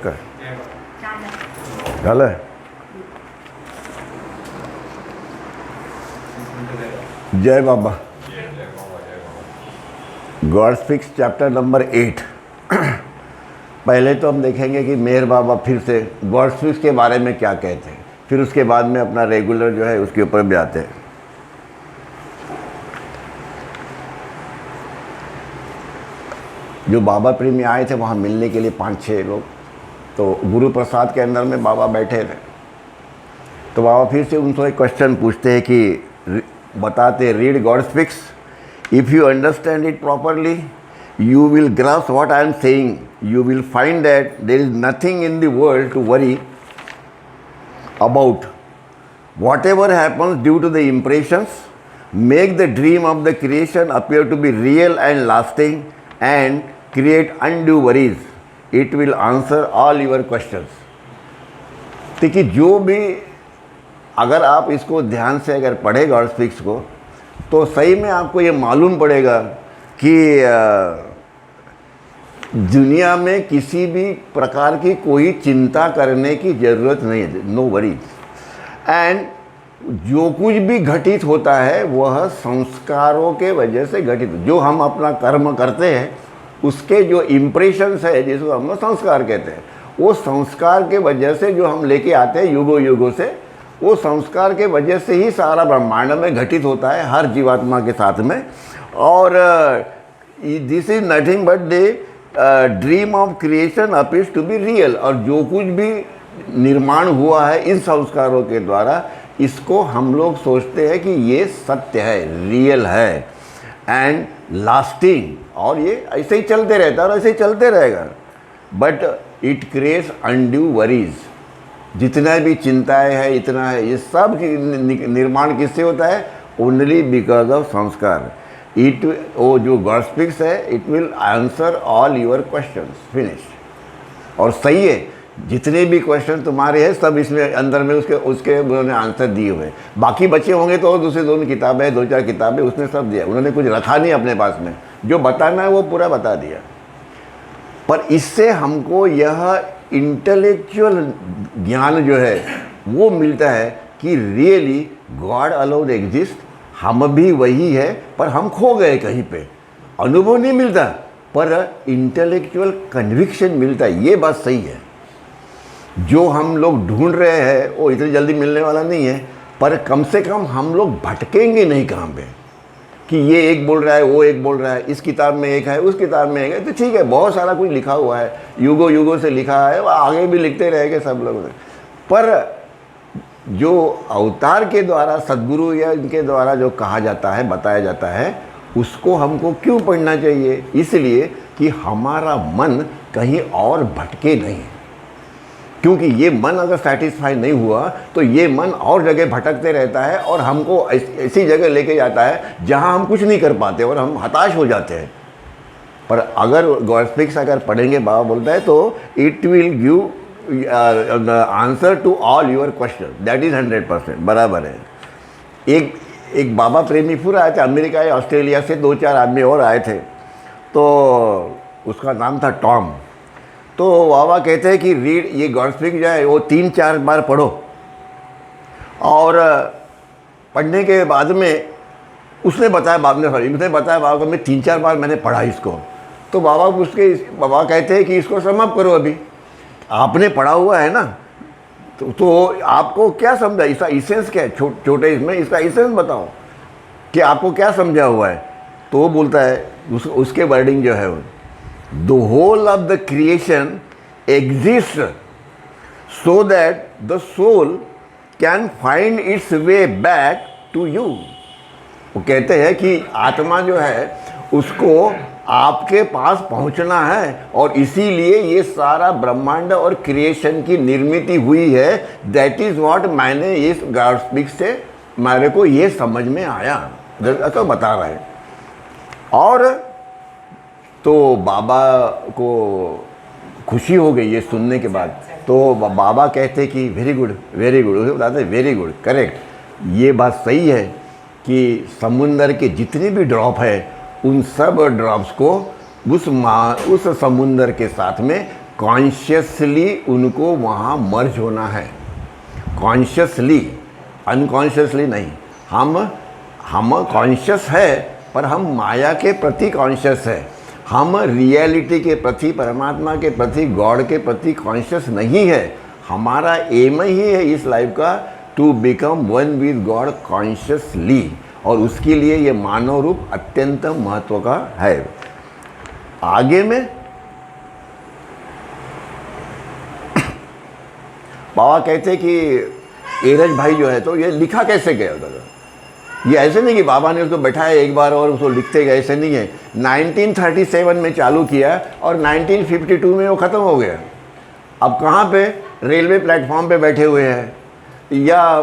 कर झालं. जय Baba. God Speaks chapter number 8. पहले तो हम देखेंगे कि मेहर बाबा फिर से गॉड स्पीक्स के बारे में क्या कहते हैं, फिर उसके बाद में अपना रेगुलर जो है उसके ऊपर भी आते हैं. जो बाबा प्रेमी आए थे वहाँ मिलने के लिए 5-6 लोग, तो गुरु प्रसाद के अंदर में बाबा बैठे थे. तो बाबा फिर से उनसे एक क्वेश्चन पूछते हैं कि बताते, read God speaks, if you understand it properly you will grasp what I am saying. You will find that there is nothing in the world to worry about. Whatever happens due to the impressions make the dream of the creation appear to be real and lasting and create undue worries. It will answer all your questions. देखिए, जो भी अगर आप इसको ध्यान से अगर पढ़े गॉड स्पीक्स को, तो सही में आपको ये मालूम पड़ेगा कि दुनिया में किसी भी प्रकार की कोई चिंता करने की ज़रूरत नहीं है. No worries. एंड जो कुछ भी घटित होता है वह संस्कारों के वजह से घटित, जो हम अपना कर्म करते हैं उसके जो इम्प्रेशंस है, जिसको हम संस्कार कहते हैं, वो संस्कार के वजह से जो हम लेके आते हैं युगों युगों से, वो संस्कार के वजह से ही सारा ब्रह्मांड में घटित होता है हर जीवात्मा के साथ में. और this is nothing but the dream of creation appears to be real. और जो कुछ भी निर्माण हुआ है इन संस्कारों के द्वारा, इसको हम लोग सोचते हैं कि ये सत्य है, रियल है एंड लास्टिंग, और ये ऐसे ही चलते रहता है और ऐसे ही चलते रहेगा. But it creates undue worries. जितना भी चिंताएं है, इतना है, ये सब निर्माण किससे होता है? ओनली बिकॉज ऑफ संस्कार. इट वो जो गॉड स्पीक्स है, it will answer all your questions. Finish. और सही है, जितने भी क्वेश्चन तुम्हारे हैं सब इसमें अंदर में उसके उन्होंने आंसर दिए हुए. बाकी बचे होंगे तो दूसरी 2 किताबें, 2-4 किताबें, उसने सब दिया. उन्होंने कुछ रखा नहीं अपने पास में, जो बताना है वो पूरा बता दिया. पर इससे हमको यह इंटेलेक्चुअल ज्ञान जो है वो मिलता है कि रियली गॉड अलोन एग्जिस्ट. हम भी वही है, पर हम खो गए कहीं पे. अनुभव नहीं मिलता, पर इंटेलेक्चुअल कन्विक्शन मिलता है. ये बात सही है. जो हम लोग ढूंढ रहे हैं वो इतनी जल्दी मिलने वाला नहीं है, पर कम से कम हम लोग भटकेंगे नहीं कहाँ पे कि ये एक बोल रहा है, वो एक बोल रहा है, इस किताब में एक है, उस किताब में एक है. तो ठीक है, बहुत सारा कुछ लिखा हुआ है, युगों युगों से लिखा है, वो आगे भी लिखते रहेंगे सब लोग. पर जो अवतार के द्वारा, सद्गुरु या इनके द्वारा जो कहा जाता है, बताया जाता है, उसको हमको क्यों पढ़ना चाहिए? इसलिए कि हमारा मन कहीं और भटके नहीं. क्योंकि ये मन अगर सेटिस्फाई नहीं हुआ तो ये मन और जगह भटकते रहता है और हमको ऐसी जगह लेके जाता है जहां हम कुछ नहीं कर पाते और हम हताश हो जाते हैं. पर अगर गॉड स्पीक्स अगर पढ़ेंगे, बाबा बोलता है, तो it will give answer to all your question. That is 100% बराबर है. एक बाबा प्रेमी फिर आए थे अमेरिका या ऑस्ट्रेलिया से, 2-4 आदमी और आए थे. तो उसका नाम था टॉम. तो बाबा कहते हैं कि रीड ये गॉड स्पीक जो है वो 3-4 बार पढ़ो. और पढ़ने के बाद में उसने बताया, उसने बताया बाबा को, मैं 3-4 बार मैंने पढ़ा इसको. तो बाबा कहते हैं कि इसको समाप्त करो. अभी आपने पढ़ा हुआ है ना, तो आपको क्या समझा, इसका इसेंस क्या है? छोटे इसमें इसका इसेंस बताओ कि आपको क्या समझा हुआ है. तो वो बोलता है, उसके वर्डिंग जो है वो, the whole of the creation exist so that the soul can find its way back to you. वो कहते हैं कि आत्मा जो है उसको आपके पास पहुंचना है, और इसीलिए ये सारा ब्रह्मांड और क्रिएशन की निर्मिति हुई है. दैट इज़ व्हाट मैंने इस गॉड स्पीक से मेरे को ये समझ में आया, तो बता रहे हैं. और तो बाबा को खुशी हो गई ये सुनने के बाद. तो बाबा कहते कि वेरी गुड, वेरी गुड. उसे बताते वेरी गुड, करेक्ट. ये बात सही है कि समुंदर के जितने भी ड्रॉप है उन सब ड्रॉप्स को उस समुंदर के साथ में कॉन्शियसली उनको वहाँ मर्ज होना है, कॉन्शियसली, अनकॉन्शियसली नहीं। हम कॉन्शियस है पर हम माया के प्रति कॉन्शियस है, हम रियलिटी के प्रति, परमात्मा के प्रति, गॉड के प्रति कॉन्शियस नहीं है। हमारा एम ही है इस लाइफ का to become one with God consciously, और उसके लिए ये मानव रूप अत्यंत महत्व का है। आगे में बाबा कहते कि एरज भाई जो है तो ये लिखा कैसे गया था, ये ऐसे नहीं कि बाबा ने उसको बैठाया एक बार और उसको लिखते गए, ऐसे नहीं है। 1937 में चालू किया और 1952 में वो ख़त्म हो गया। अब कहाँ पे, रेलवे प्लेटफॉर्म पे बैठे हुए हैं, या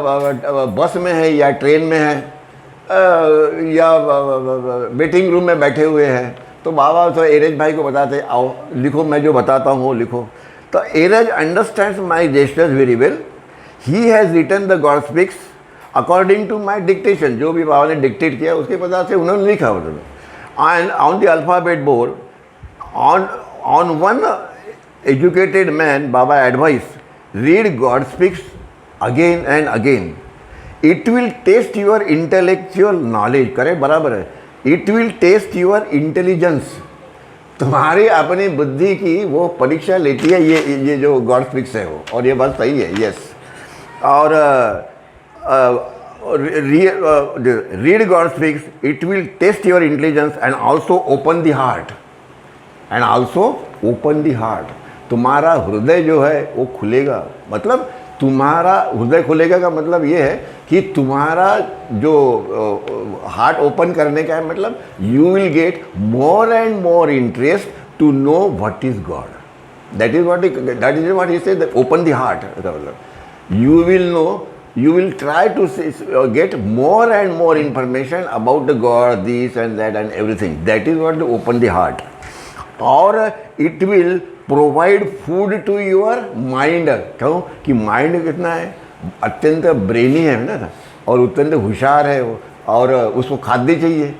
बस में है, या ट्रेन में है, या वेटिंग रूम में बैठे हुए हैं। तो बाबा तो एरज भाई को बताते, आओ लिखो, मैं जो बताता हूँ वो लिखो। तो Eruch understands my gestures very well, he has written the God Speaks according to my dictation, जो भी बाबा ने डिक्टेट किया उसके पता से उन्होंने लिखा मतलब। And on the alphabet board, on one educated man बाबा advice, read God speaks again and again, it will test your intellectual knowledge. करे बराबर है, it will test your intelligence, तुम्हारी अपनी बुद्धि की वो परीक्षा लेती है, ये जो गॉड स्पीक्स है वो, और ये बात सही है, यस। और read God speaks, it will test your intelligence and also open the heart, and also open the heart. तुम्हारा हृदय जो है वो खुलेगा, मतलब तुम्हारा हृदय खुलेगा का मतलब ये है कि तुम्हारा जो हार्ट ओपन करने का है, मतलब you will get more and more interest to know what is God. That is what he said, open the heart. You will know, you will try to get more and more information about the God, this and that and everything. That is what to open the heart. Or it will provide food to your mind. क्यों कि mind कितना है, अत्यंत brainy है ना, और अत्यंत होशियार है वो, और उसको खाद्य चाहिए।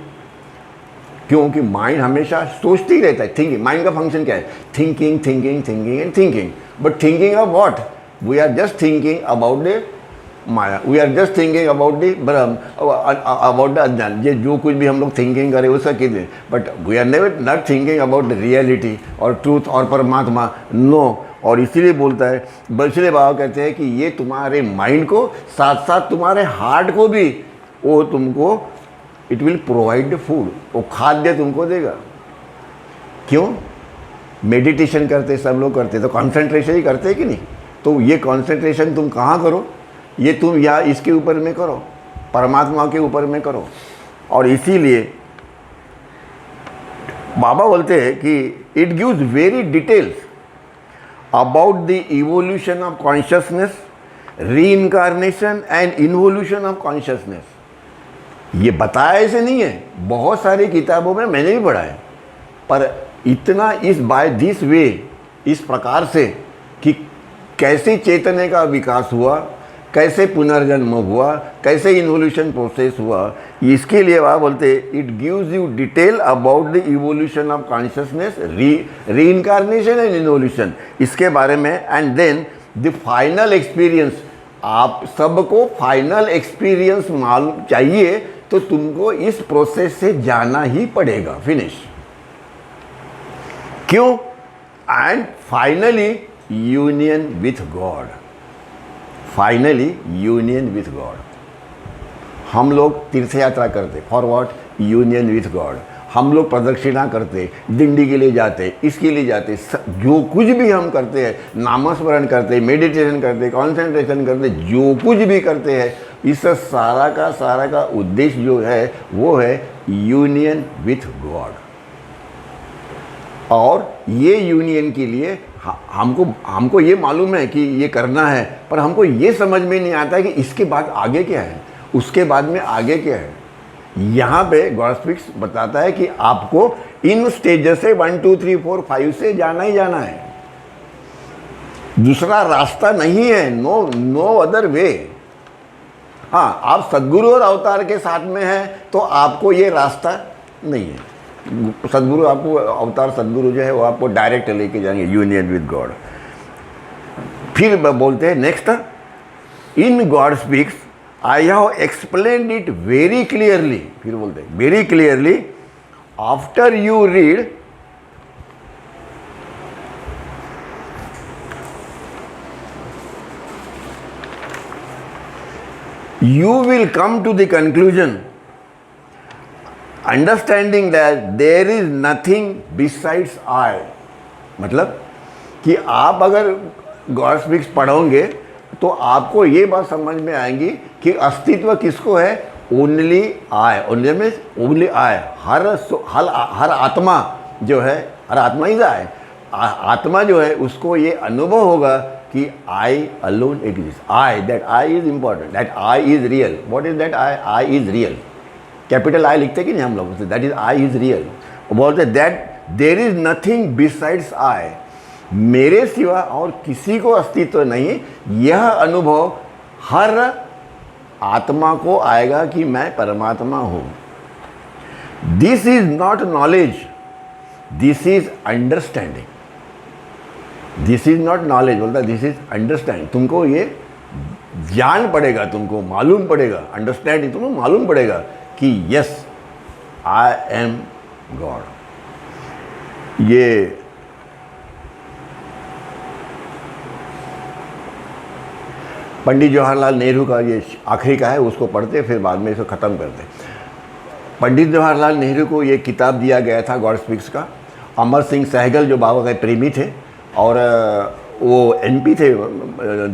क्योंकि माइंड हमेशा सोचते ही रहता है। थिंकिंग, माइंड का फंक्शन क्या है, thinking thinking thinking and thinking. But thinking of what, we are just thinking about the Maya, we are just thinking about the Brahma, about the अज्ञान। ये जो कुछ भी हम लोग थिंकिंग करें उसका कितने, but we are never not thinking about the reality और ट्रूथ और परमात्मा, नो। और इसीलिए बोलता है, इसलिए बाबा कहते हैं कि ये तुम्हारे माइंड को साथ साथ तुम्हारे हार्ट को भी वो तुमको, it will provide the food, वो खाद्य तुमको देगा। क्यों, मेडिटेशन करते सब लोग करते, तो कॉन्सेंट्रेशन ही करते कि नहीं। तो ये कंसंट्रेशन तुम कहाँ करो, ये तुम या इसके ऊपर में करो, परमात्मा के ऊपर में करो। और इसीलिए बाबा बोलते हैं कि it gives very details about the evolution of consciousness, reincarnation and involution of consciousness. ये बताया ऐसे नहीं है, बहुत सारी किताबों में मैंने भी पढ़ा है, पर इतना इस बाय दिस वे, इस प्रकार से कि कैसे चैतन्य का विकास हुआ, कैसे पुनर्जन्म हुआ, कैसे इन्वोल्यूशन प्रोसेस हुआ, इसके लिए वह बोलते it gives you detail about the evolution of consciousness, reincarnation and involution, इसके बारे में। And then the final experience, आप सबको फाइनल एक्सपीरियंस मालूम चाहिए तो तुमको इस प्रोसेस से जाना ही पड़ेगा, फिनिश। क्यों, and finally union with God, finally union with God. हम लोग तीर्थ यात्रा करते, for what, union with God. हम लोग प्रदक्षिणा करते, दिंडी के लिए जाते, इसके लिए जाते, जो कुछ भी हम करते हैं, नामस्मरण करते, मेडिटेशन करते, कॉन्सेंट्रेशन करते, जो कुछ भी करते हैं, इस सारा का उद्देश्य जो है वो है यूनियन विथ गॉड। और ये यूनियन के लिए हमको ये मालूम है कि ये करना है, पर हमको ये समझ में नहीं आता कि इसके बाद आगे क्या है, उसके बाद में आगे क्या है। यहाँ पे गॉड स्पीक्स बताता है कि आपको इन स्टेजेस से 1 2 3 4 5 से जाना ही जाना है, दूसरा रास्ता नहीं है, नो अदर वे। हाँ, आप सद्गुरु और अवतार के साथ में हैं तो आपको ये रास्ता नहीं है। सदगुरु आपको, अवतार सदगुरु जो है वो आपको डायरेक्ट लेके जाएंगे यूनियन विद गॉड। फिर बोलते हैं next, in God speaks I have explained it very clearly. फिर बोलते हैं very clearly after you read you will come to the conclusion, understanding that there is nothing besides I। मतलब कि आप अगर गॉड स्पीक्स पढ़ोगे तो आपको ये बात समझ में आएगी कि अस्तित्व किसको है, only I. Only means only I. हर आत्मा जो है, हर आत्मा इज आई। आत्मा जो है उसको ये अनुभव होगा कि I alone exist, I, that I is important, that I is real. What is that I? I is real. Capital I लिखते कि नहीं हम लोग, that is I is real. बोलते that there is nothing besides I, मेरे सिवा और किसी को अस्तित्व नहीं। यह अनुभव हर आत्मा को आएगा कि मैं परमात्मा हूँ। This is not knowledge, this is understanding. This is not knowledge, बोलता दिस इज अंडरस्टैंडिंग। तुमको ये जान पड़ेगा, तुमको मालूम पड़ेगा, अंडरस्टैंडिंग तुमको मालूम पड़ेगा कि यस आई एम गॉड। ये पंडित जवाहरलाल नेहरू का ये आखिरी का है, उसको पढ़ते फिर बाद में इसको ख़त्म करते। पंडित जवाहरलाल नेहरू को ये किताब दिया गया था गॉड स्पीक्स का। अमर सिंह सहगल जो बाबा के प्रेमी थे और वो एमपी थे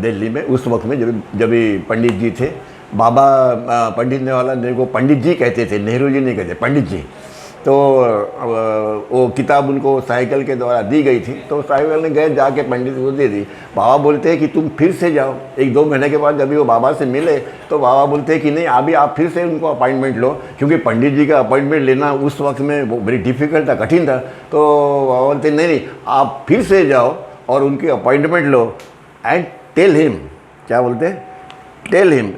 दिल्ली में उस वक्त में, जब पंडित जी थे। बाबा पंडित जवाहरलाल नेहरू को पंडित जी कहते थे, नेहरू जी नहीं कहते, पंडित जी। तो वो किताब उनको साइकिल के द्वारा दी गई थी, तो साइकिल ने गए जाके पंडित को दे दी। बाबा बोलते हैं कि तुम फिर से जाओ। 1-2 महीने के बाद जब वो बाबा से मिले तो बाबा बोलते हैं कि नहीं, अभी आप फिर से उनको अपॉइंटमेंट लो, क्योंकि पंडित जी का अपॉइंटमेंट लेना उस वक्त में वो बड़ी डिफ़िकल्ट था, कठिन था। तो बाबा बोलते नहीं, आप फिर से जाओ और उनकी अपॉइंटमेंट लो एंड टेल हिम, क्या बोलते हैं, tell him,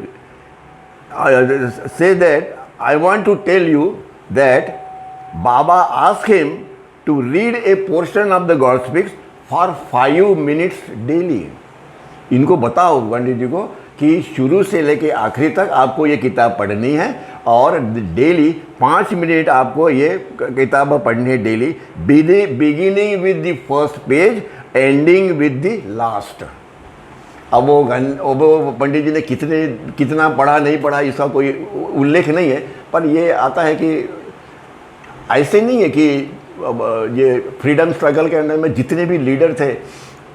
say that I want to tell you that Baba asked him to read a portion of the God Speaks for 5 minutes daily। इनको बताओ पंडित जी को कि शुरू से लेके आखिरी तक आपको ये किताब पढ़नी है और डेली 5 मिनट आपको ये किताब पढ़नी है daily, beginning with the first page ending with the last. अब वो पंडित जी ने कितना पढ़ा नहीं पढ़ा इसका कोई उल्लेख नहीं है, पर ये आता है कि ऐसे नहीं है कि ये फ्रीडम स्ट्रगल के अंदर में जितने भी लीडर थे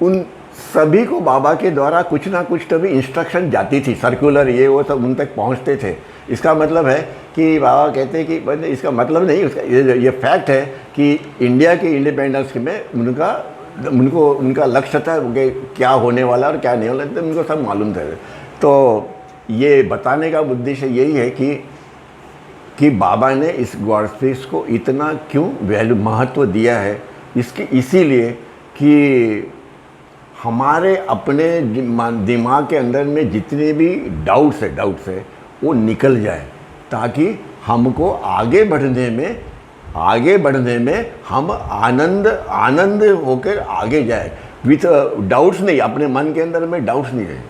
उन सभी को बाबा के द्वारा कुछ ना कुछ तो भी इंस्ट्रक्शन जाती थी, सर्कुलर ये वो सब उन तक पहुंचते थे। इसका मतलब है कि बाबा कहते हैं कि इसका मतलब नहीं, उसका ये फैक्ट है कि इंडिया के इंडिपेंडेंस में उनका लक्ष्य था कि क्या होने वाला और क्या नहीं होने वाला, तो उनको सब मालूम था। तो ये बताने का उद्देश्य यही है कि बाबा ने इस गॉड स्पीक्स को इतना क्यों महत्व दिया है, इसीलिए कि हमारे अपने दिमाग के अंदर में जितने भी डाउट्स है वो निकल जाए, ताकि हमको आगे बढ़ने में हम आनंद होकर आगे जाए। विथ डाउट्स नहीं, अपने मन के अंदर में डाउट्स नहीं है,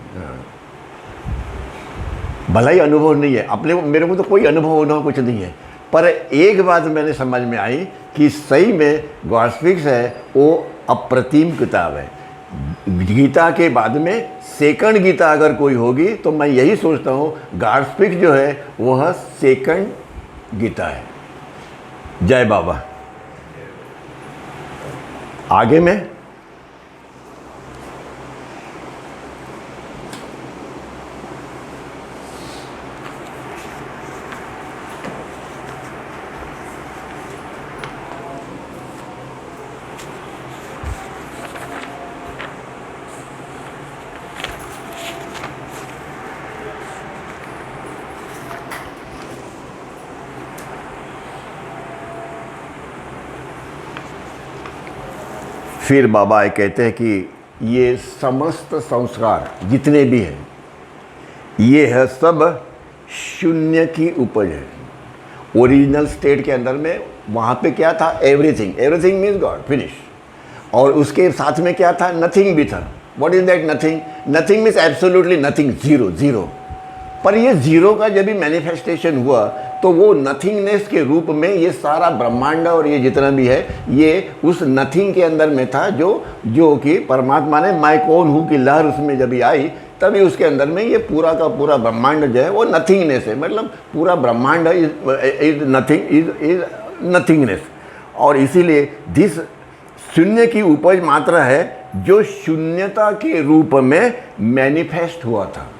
भला ही अनुभव नहीं है अपने, मेरे को तो कोई अनुभव होना कुछ नहीं है। पर एक बात मैंने समझ में आई कि सही में गॉड स्पीक्स है वो अप्रतिम किताब है। गीता के बाद में सेकंड गीता अगर कोई होगी तो मैं यही सोचता हूँ गॉड स्पीक्स जो है वह सेकंड गीता है। जय बाबा। आगे में फिर बाबा कहते हैं कि ये समस्त संस्कार जितने भी हैं ये है सब शून्य की उपज है। ओरिजिनल स्टेट के अंदर में वहाँ पे क्या था? Everything. Everything means God, finish. और उसके साथ में क्या था? नथिंग भी था। What is that nothing? Nothing means absolutely nothing, zero, zero. पर ये जीरो का जब भी मैनिफेस्टेशन हुआ तो वो नथिंगनेस के रूप में ये सारा ब्रह्मांड और ये जितना भी है ये उस नथिंग के अंदर में था, जो कि परमात्मा ने मैं कौन हूँ की लहर उसमें जब भी आई तभी उसके अंदर में ये पूरा का पूरा ब्रह्मांड जो है वो नथिंगनेस है। मतलब पूरा ब्रह्मांड इज नथिंगनेस। और इसीलिए दिस शून्य की उपज मात्रा है जो शून्यता के रूप में मैनिफेस्ट हुआ था।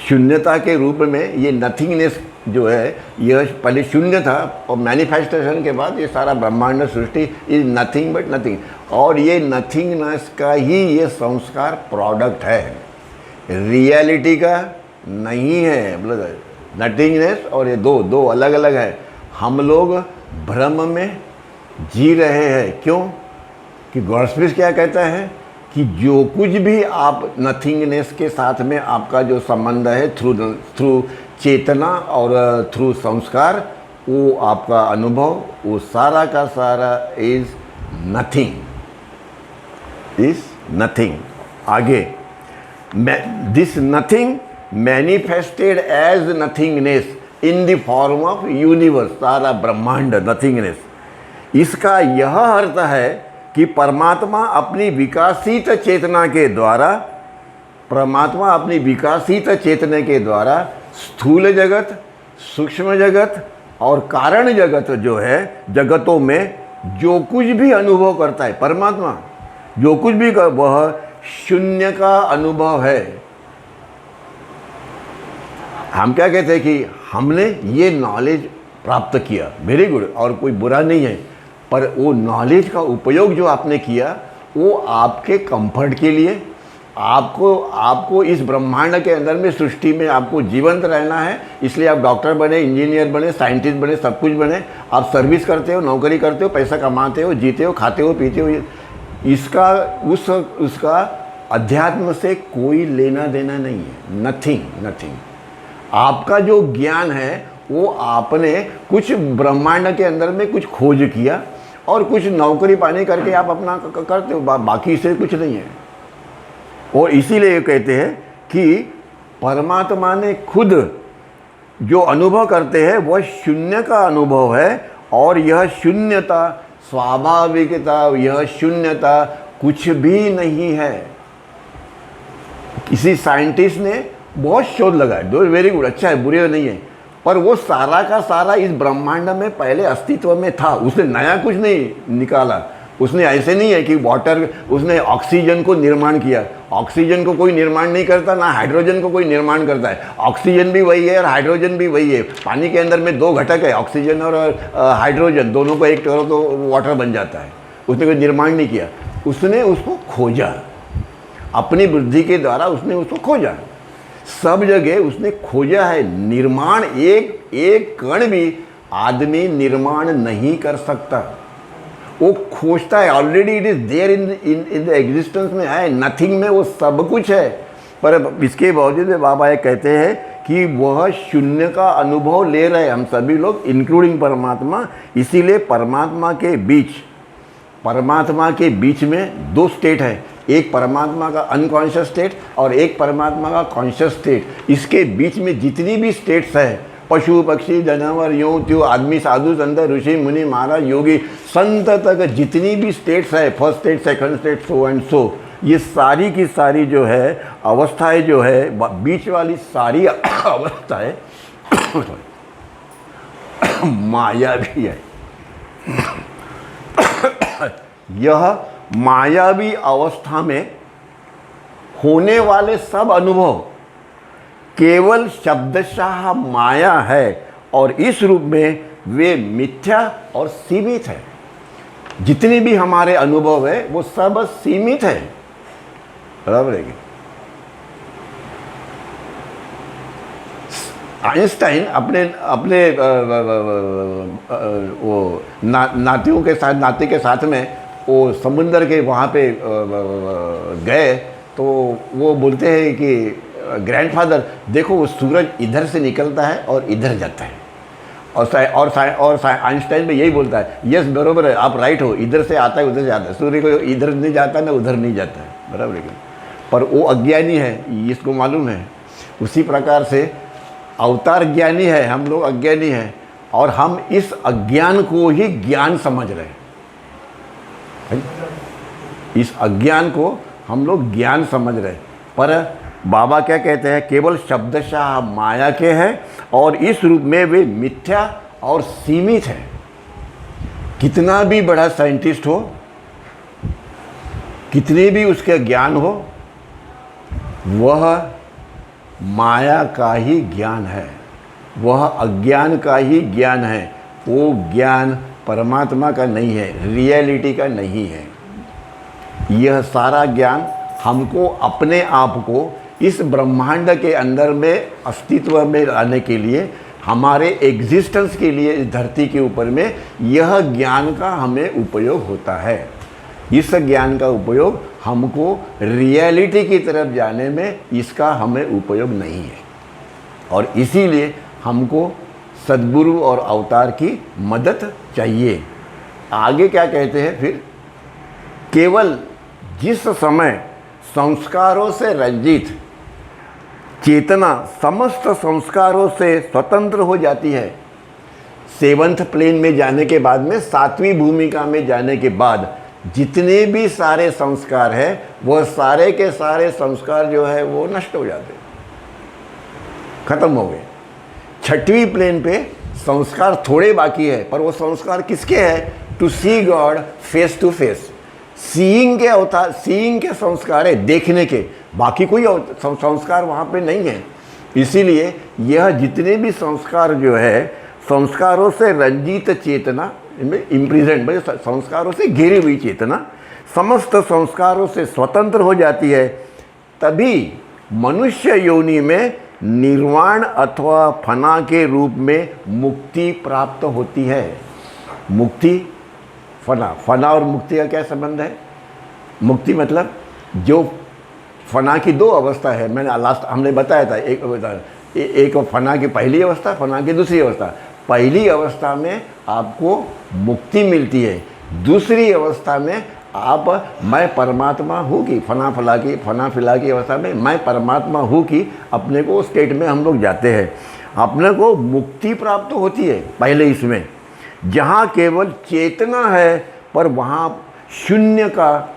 शून्यता के रूप में ये नथिंगनेस जो है यह पहले शून्य था और मैनिफेस्टेशन के बाद ये सारा ब्रह्मांड सृष्टि इज नथिंग बट नथिंग। और ये नथिंगनेस का ही ये संस्कार प्रोडक्ट है, रियलिटी का नहीं है। मतलब नथिंगनेस और ये दो अलग अलग है। हम लोग भ्रम में जी रहे हैं। क्यों? कि गॉडस्पिरिट क्या कहता है कि जो कुछ भी आप नथिंगनेस के साथ में आपका जो संबंध है थ्रू चेतना और थ्रू संस्कार, वो आपका अनुभव वो सारा का सारा इज नथिंग, इज नथिंग। आगे this nothing manifested as nothingness in the form of universe, सारा ब्रह्मांड नथिंगनेस। इसका यह अर्थ है कि परमात्मा अपनी विकासित चेतना के द्वारा, परमात्मा अपनी विकासित चेतने के द्वारा स्थूल जगत, सूक्ष्म जगत और कारण जगत जो है जगतों में जो कुछ भी अनुभव करता है, परमात्मा जो कुछ भी वह शून्य का अनुभव है। हम क्या कहते हैं कि हमने ये नॉलेज प्राप्त किया, वेरी गुड, और कोई बुरा नहीं है। पर वो नॉलेज का उपयोग जो आपने किया वो आपके कंफर्ट के लिए, आपको इस ब्रह्मांड के अंदर में सृष्टि में आपको जीवंत रहना है, इसलिए आप डॉक्टर बने, इंजीनियर बने, साइंटिस्ट बने, सब कुछ बने। आप सर्विस करते हो, नौकरी करते हो, पैसा कमाते हो, जीते हो, खाते हो, पीते हो। इसका उसका अध्यात्म से कोई लेना देना नहीं है। नथिंग। आपका जो ज्ञान है वो आपने कुछ ब्रह्मांड के अंदर में कुछ खोज किया और कुछ नौकरी पानी करके आप अपना करते हो, बाकी इससे कुछ नहीं है। और इसीलिए कहते हैं कि परमात्मा ने खुद जो अनुभव करते हैं वह शून्य का अनुभव है। और यह शून्यता, स्वाभाविकता, यह शून्यता कुछ भी नहीं है। किसी साइंटिस्ट ने बहुत शोध लगाए, दो वेरी गुड, अच्छा है, बुरे नहीं है, पर वो सारा का सारा इस ब्रह्मांड में पहले अस्तित्व में था। उसने नया कुछ नहीं निकाला। उसने ऐसे नहीं है कि वाटर, उसने ऑक्सीजन को निर्माण किया। ऑक्सीजन को कोई निर्माण नहीं करता, ना हाइड्रोजन को कोई निर्माण करता है। ऑक्सीजन भी वही है और हाइड्रोजन भी वही है। पानी के अंदर में दो घटक है, ऑक्सीजन और हाइड्रोजन, दोनों को एक करो तो वाटर बन जाता है। उसने कोई निर्माण नहीं किया, उसने उसको खोजा, अपनी बुद्धि के द्वारा उसने उसको खोजा। सब जगह उसने खोजा है। निर्माण एक कण भी आदमी निर्माण नहीं कर सकता, वो खोजता है। Already it is there in the existence में है, नथिंग में वो सब कुछ है। पर इसके बावजूद बाबा ये कहते हैं कि वह शून्य का अनुभव ले रहे हैं हम सभी लोग, इंक्लूडिंग परमात्मा। इसीलिए परमात्मा के बीच में दो स्टेट है, एक परमात्मा का अनकॉन्शियस स्टेट और एक परमात्मा का कॉन्शियस स्टेट। इसके बीच में जितनी भी स्टेट्स है, पशु पक्षी जानवर यूं त्यों, आदमी साधु संत ऋषि मुनि महाराज योगी संत तक जितनी भी स्टेट्स है, first state, second state, so and so, ये सारी की सारी जो है अवस्थाएं जो है, बीच वाली सारी अवस्थाएं माया भी है। यह मायावी अवस्था में होने वाले सब अनुभव केवल शब्दशाह माया है और इस रूप में वे मिथ्या और सीमित है। जितने भी हमारे अनुभव है वो सब सीमित है, बराबर है। आइंस्टाइन अपने वो नाती के साथ में वो समुंदर के वहाँ पे गए तो वो बोलते हैं कि ग्रैंडफादर देखो वो सूरज इधर से निकलता है और इधर जाता है, और आइंस्टाइन भी यही बोलता है, यस बरोबर है, आप राइट हो, इधर से आता है उधर से आता है, सूर्य को इधर नहीं जाता ना उधर नहीं जाता है, बराबर है। पर वो अज्ञानी है, इसको मालूम है। उसी प्रकार से अवतार ज्ञानी है, हम लोग अज्ञानी हैं, और हम इस अज्ञान को ही ज्ञान समझ रहे हैं। इस अज्ञान को हम लोग ज्ञान समझ रहे हैं, पर बाबा क्या कहते हैं, केवल शब्दशाह माया के हैं और इस रूप में वे मिथ्या और सीमित है। कितना भी बड़ा साइंटिस्ट हो, कितने भी उसके ज्ञान हो, वह माया का ही ज्ञान है, वह अज्ञान का ही ज्ञान है। वो ज्ञान परमात्मा का नहीं है, रियलिटी का नहीं है। यह सारा ज्ञान हमको अपने आप को इस ब्रह्मांड के अंदर में अस्तित्व में लाने के लिए, हमारे एग्जिस्टेंस के लिए इस धरती के ऊपर में, यह ज्ञान का हमें उपयोग होता है। इस ज्ञान का उपयोग हमको रियलिटी की तरफ जाने में, इसका हमें उपयोग नहीं है। और इसीलिए हमको सद्गुरु और अवतार की मदद चाहिए। आगे क्या कहते हैं फिर, केवल जिस समय संस्कारों से रंजित चेतना समस्त संस्कारों से स्वतंत्र हो जाती है, सेवंथ प्लेन में जाने के बाद में, सातवीं भूमिका में जाने के बाद जितने भी सारे संस्कार है, वह सारे के सारे संस्कार जो है वो नष्ट हो जाते, खत्म हो गए। छठवीं प्लेन पे संस्कार थोड़े बाकी है, पर वो संस्कार किसके है, to see God face to face. Seeing के अवतार, सीइंग के संस्कार है, देखने के, बाकी कोई संस्कार वहाँ पे नहीं है। इसीलिए यह जितने भी संस्कार जो है, संस्कारों से रंजित चेतना, इम्प्रिजेंट भाई, संस्कारों से घिरी हुई चेतना समस्त संस्कारों से स्वतंत्र हो जाती है, तभी मनुष्य योनि में निर्वाण अथवा फना के रूप में मुक्ति प्राप्त होती है। मुक्ति, फना, फना और मुक्ति का क्या संबंध है? मुक्ति मतलब जो फना की दो अवस्था है, मैंने लास्ट हमने बताया था, एक फना की पहली अवस्था, फना की दूसरी अवस्था। पहली अवस्था में आपको मुक्ति मिलती है, दूसरी अवस्था में आप मैं परमात्मा हूँ कि फना फिला की अवस्था में मैं परमात्मा हूँ कि अपने को स्टेट में हम लोग जाते हैं, अपने को मुक्ति प्राप्त होती है। पहले इसमें जहाँ केवल चेतना है, पर वहाँ शून्य का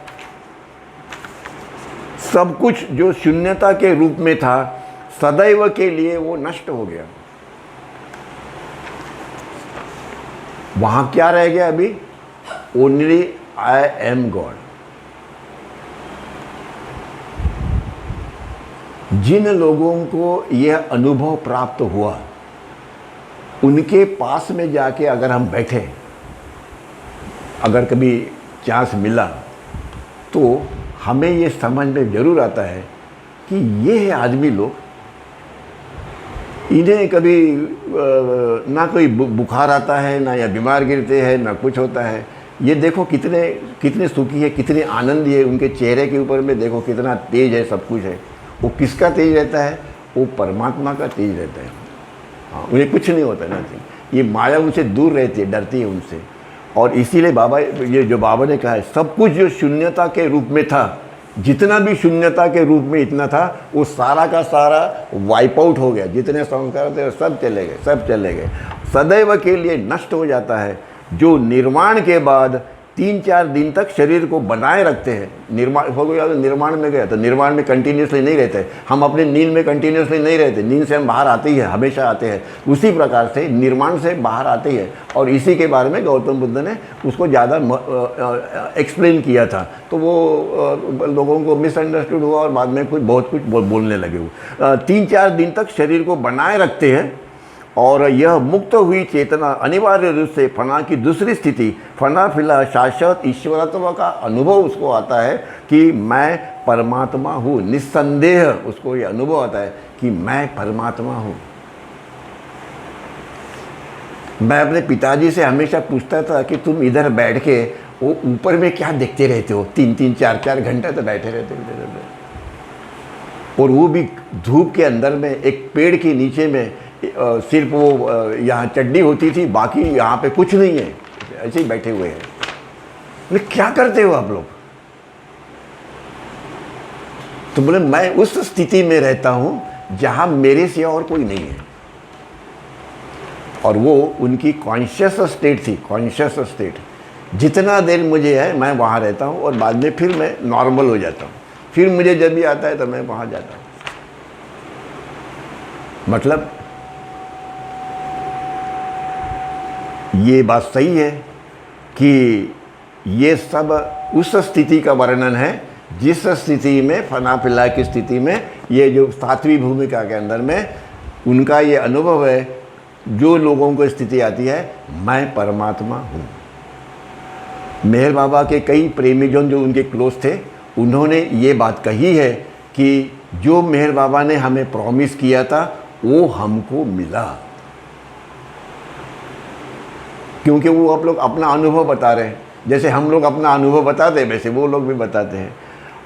सब कुछ जो शून्यता के रूप में था, सदैव के लिए वो नष्ट हो गया। वहाँ क्या रह गया अभी? Only I am God. जिन लोगों को यह अनुभव प्राप्त हुआ, उनके पास में जाके अगर हम बैठे, अगर कभी चांस मिला, तो हमें ये समझ में ज़रूर आता है कि ये है आदमी लोग, इन्हें कभी ना कोई बुखार आता है, ना या बीमार गिरते हैं, ना कुछ होता है। ये देखो कितने सुखी है, कितने आनंदी है, उनके चेहरे के ऊपर में देखो कितना तेज है, सब कुछ है। वो किसका तेज रहता है? वो परमात्मा का तेज रहता है। हाँ, उन्हें कुछ नहीं होता ना, ये माया उनसे दूर रहती है, डरती है उनसे। और इसीलिए बाबा, ये जो बाबा ने कहा है, सब कुछ जो शून्यता के रूप में था, जितना भी शून्यता के रूप में इतना था, वो सारा का सारा वाइप आउट हो गया। जितने संस्कार थे सब चले गए, सब चले गए, सदैव के लिए नष्ट हो जाता है। जो निर्माण के बाद 3-4 दिन तक शरीर को बनाए रखते हैं, निर्माण हो गया तो निर्माण में गया, तो निर्माण में कंटिन्यूसली नहीं रहते। हम अपने नींद में कंटिन्यूसली नहीं रहते, नींद से हम बाहर आते ही हैं, हमेशा आते हैं। उसी प्रकार से निर्माण से बाहर आते ही है। और इसी के बारे में गौतम बुद्ध ने उसको ज़्यादा एक्सप्लेन किया था, तो वो लोगों को मिसअंडरस्टूड हुआ और बाद में बहुत कुछ बोलने लगे। वो 3-4 दिन तक शरीर को बनाए रखते हैं, और यह मुक्त हुई चेतना अनिवार्य रूप से फना की दूसरी स्थिति, फना फिला शाश्वत ईश्वरत्व का अनुभव उसको आता है कि मैं परमात्मा हूँ। निस्संदेह उसको ये अनुभव आता है कि मैं परमात्मा हूँ। मैं अपने पिताजी से हमेशा पूछता था कि तुम इधर बैठ के वो ऊपर में क्या देखते रहते हो? 3-3, 4-4 घंटे तो बैठे रहते हो, और वो भी धूप के अंदर में, एक पेड़ के नीचे में, सिर्फ वो यहाँ चड्डी होती थी, बाकी यहाँ पे कुछ नहीं है, ऐसे ही बैठे हुए हैं। बोले क्या करते हो आप लोग? तो बोले मैं उस स्थिति में रहता हूँ जहाँ मेरे से और कोई नहीं है। और वो उनकी कॉन्शियस स्टेट थी, कॉन्शियस स्टेट। जितना देर मुझे है मैं वहाँ रहता हूँ और बाद में फिर मैं नॉर्मल हो जाता हूँ, फिर मुझे जब भी आता है तो मैं वहाँ जाता हूँ। मतलब ये बात सही है कि ये सब उस स्थिति का वर्णन है जिस स्थिति में फना फिला की स्थिति में ये जो सातवीं भूमिका के अंदर में उनका ये अनुभव है। जो लोगों को स्थिति आती है मैं परमात्मा हूँ। मेहर बाबा के कई प्रेमीजन जो उनके क्लोज थे, उन्होंने ये बात कही है कि जो मेहर बाबा ने हमें प्रॉमिस किया था वो हमको मिला। क्योंकि वो आप लोग अपना अनुभव बता रहे हैं, जैसे हम लोग अपना अनुभव बताते हैं वैसे वो लोग भी बताते हैं।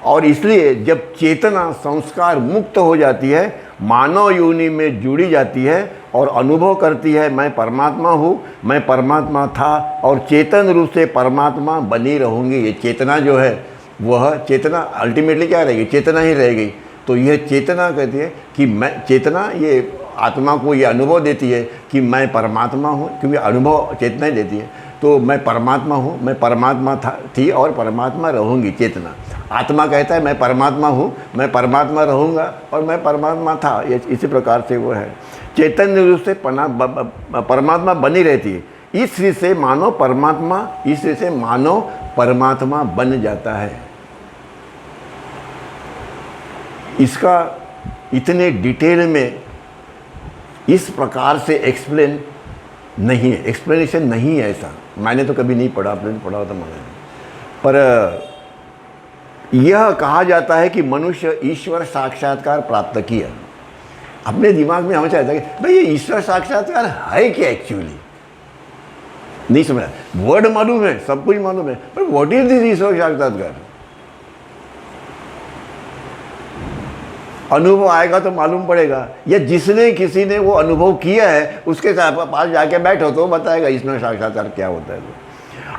और इसलिए जब चेतना संस्कार मुक्त हो जाती है, मानव योनि में जुड़ी जाती है और अनुभव करती है मैं परमात्मा हूँ, मैं परमात्मा था और चेतन रूप से परमात्मा बनी रहूँगी। ये चेतना जो है वह चेतना अल्टीमेटली क्या रहेगी? चेतना ही रहेगी। तो यह चेतना कहती है कि मैं चेतना, ये आत्मा को ये अनुभव देती है कि मैं परमात्मा हूँ, क्योंकि अनुभव चेतना ही देती है। तो मैं परमात्मा हूँ, मैं परमात्मा थी और परमात्मा रहूँगी। चेतना, आत्मा कहता है मैं परमात्मा हूँ, मैं परमात्मा रहूँगा और मैं परमात्मा था। ये इसी प्रकार से वो है, चैतन्य रूप से परमात्मा बनी रहती है। इस रीत से मानव परमात्मा, इस रीत से मानव परमात्मा बन जाता है। इसका इतने डिटेल में इस प्रकार से एक्सप्लेन नहीं है, एक्सप्लेनेशन नहीं है ऐसा। मैंने तो कभी नहीं पढ़ा, आपने तो पढ़ा होता मैंने। पर यह कहा जाता है कि मनुष्य ईश्वर साक्षात्कार प्राप्त किया। अपने दिमाग में हमेशा आता है कि भाई ये ईश्वर साक्षात्कार है क्या एक्चुअली? नहीं समझा, वर्ड मालूम है, सब कुछ मालूम है, पर व्हाट इज दिस ईश्वर साक्षात्कार? अनुभव आएगा तो मालूम पड़ेगा, या जिसने किसी ने वो अनुभव किया है उसके साथ पास जाके बैठो तो बताएगा ईश्वर साक्षात्कार क्या होता है।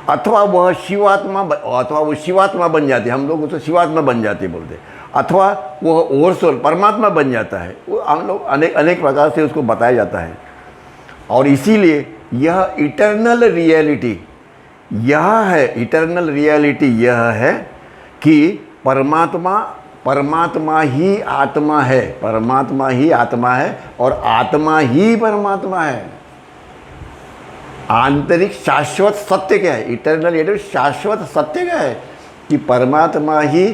अथवा वह शिवात्मा, अथवा वो शिवात्मा बन जाती है, हम लोग उसे शिवात्मा बन जाती बोलते, अथवा वह ओवरसोल परमात्मा बन जाता है। वो हम लोग अनेक प्रकार से उसको बताया जाता है। और इसीलिए यह इटर्नल रियलिटी यह है, इटर्नल रियलिटी यह है कि परमात्मा ही आत्मा है, परमात्मा ही आत्मा है और आत्मा ही परमात्मा है। आंतरिक शाश्वत सत्य क्या है? इटर्नल ये शाश्वत सत्य क्या है कि परमात्मा ही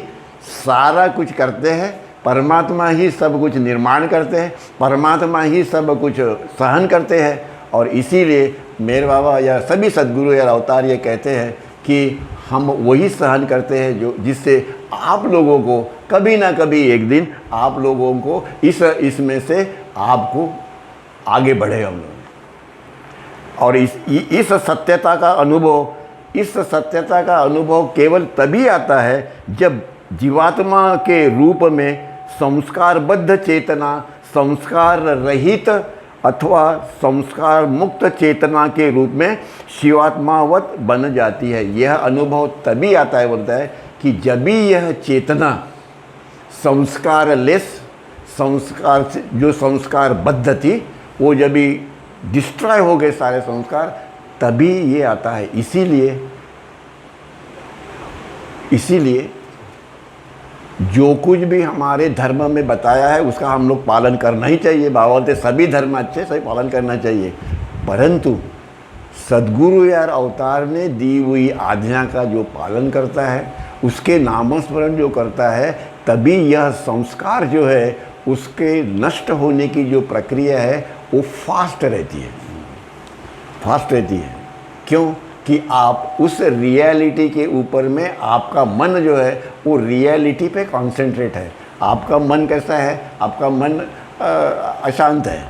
सारा कुछ करते हैं, परमात्मा ही सब कुछ निर्माण करते हैं, परमात्मा ही सब कुछ सहन करते हैं। और इसीलिए मेरे बाबा या सभी सद्गुरु या अवतार ये कहते हैं कि हम वही सहन करते हैं जो जिससे आप लोगों को कभी ना कभी एक दिन आप लोगों को इसमें से आपको आगे बढ़े हम लोग। और इस सत्यता का अनुभव केवल तभी आता है जब जीवात्मा के रूप में संस्कारबद्ध चेतना संस्कार रहित अथवा संस्कार मुक्त चेतना के रूप में शिवात्मावत बन जाती है। यह अनुभव तभी आता है, बोलता है कि जब भी यह चेतना संस्कारलेस, संस्कार जो संस्कारबद्ध थी वो जब भी डिस्ट्रॉय हो गए सारे संस्कार, तभी ये आता है। इसीलिए जो कुछ भी हमारे धर्म में बताया है उसका हम लोग पालन करना ही चाहिए। बाबा बोलते सभी धर्म अच्छे, सभी पालन करना चाहिए, परंतु सद्गुरु या अवतार ने दी हुई आज्ञा का जो पालन करता है, उसके नामस्मरण जो करता है, तभी यह संस्कार जो है उसके नष्ट होने की जो प्रक्रिया है वो फास्ट रहती है। क्यों? कि आप उस रियलिटी के ऊपर में आपका मन जो है वो रियलिटी पे कॉन्सेंट्रेट है। आपका मन कैसा है? आपका मन अशांत है।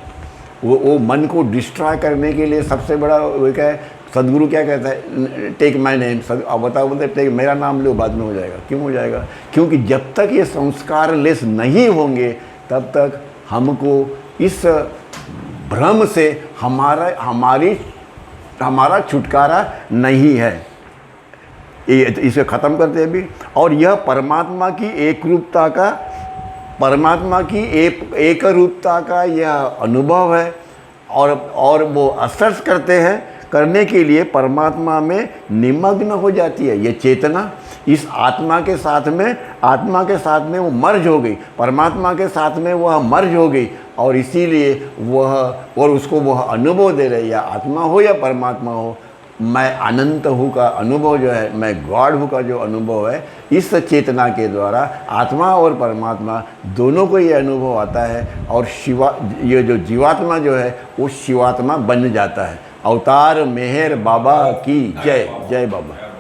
वो मन को डिस्ट्रॉय करने के लिए सबसे बड़ा वो क्या है? सदगुरु क्या कहता है? Take my name. अब बताओ, बोलते टेक मेरा नाम लो, बाद में हो जाएगा। क्यों हो जाएगा? क्योंकि जब तक ये संस्कार लेस नहीं होंगे तब तक हमको इस भ्रम से हमारा छुटकारा नहीं है। इसे ख़त्म करते हैं अभी। और यह परमात्मा की एक रूपता का यह अनुभव है। और वो असर्स करने के लिए परमात्मा में निमग्न हो जाती है। ये चेतना इस आत्मा के साथ में वो मर्ज हो गई, परमात्मा के साथ में वह मर्ज हो गई, और इसीलिए उसको वह अनुभव दे रही है, या आत्मा हो या परमात्मा हो, मैं अनंत हूँ का अनुभव जो है, मैं गॉड हूँ का जो अनुभव है, इस चेतना के द्वारा आत्मा और परमात्मा दोनों को ये अनुभव आता है। और ये जो जीवात्मा जो है वो शिवात्मा बन जाता है। अवतार मेहर बाबा की जय। जय बाबा।